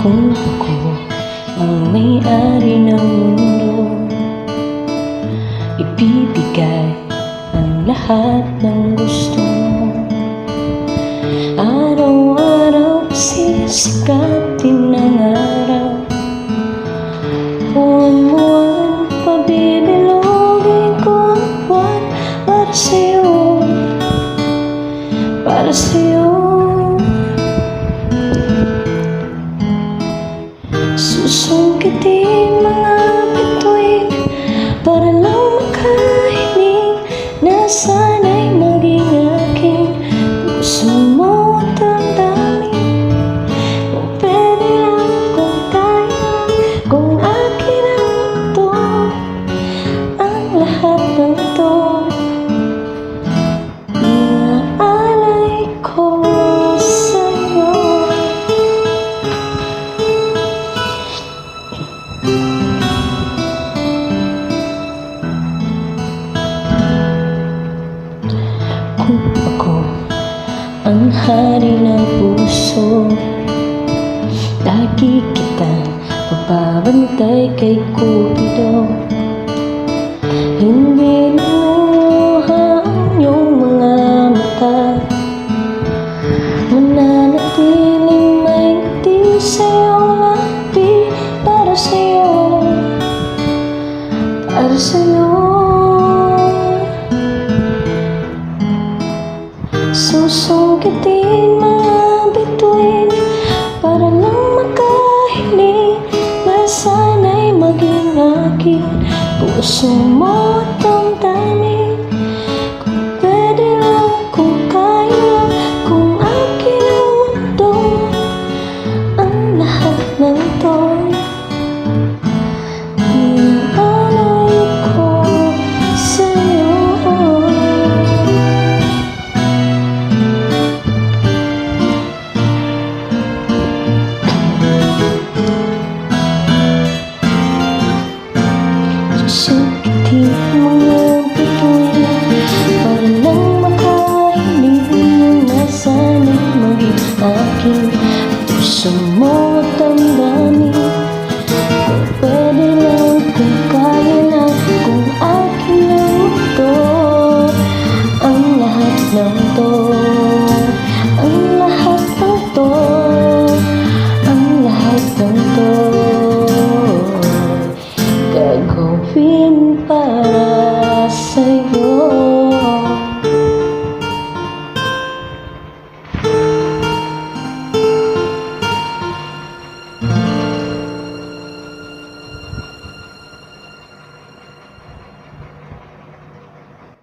Kung ako ang may-ari ng mundo, ibibigay ang lahat ng gusto mo. Araw-araw sisikatin ng araw, buwan-buwan pabibilogin ko ang buwan para sa'yo, para sa'yo. Susungkitin mga bituin para lang makahiling na sana'y maging aking puso mo at damdamin. Kung pwede lang, kung kaya lang, kung akin lang ito, ang lahat ng ito inaalay ko sa'yo. Kung ako ang hari ng puso, lagi kitang pagbabantay kay Cupido. Hindi naluha ang iyong mga mata, mananatiling may ngiti sa iyong labi. Para sa'yo, para sa'yo. Susungkitin mga bituin para lang makahiling na sana'y maging akin puso mo.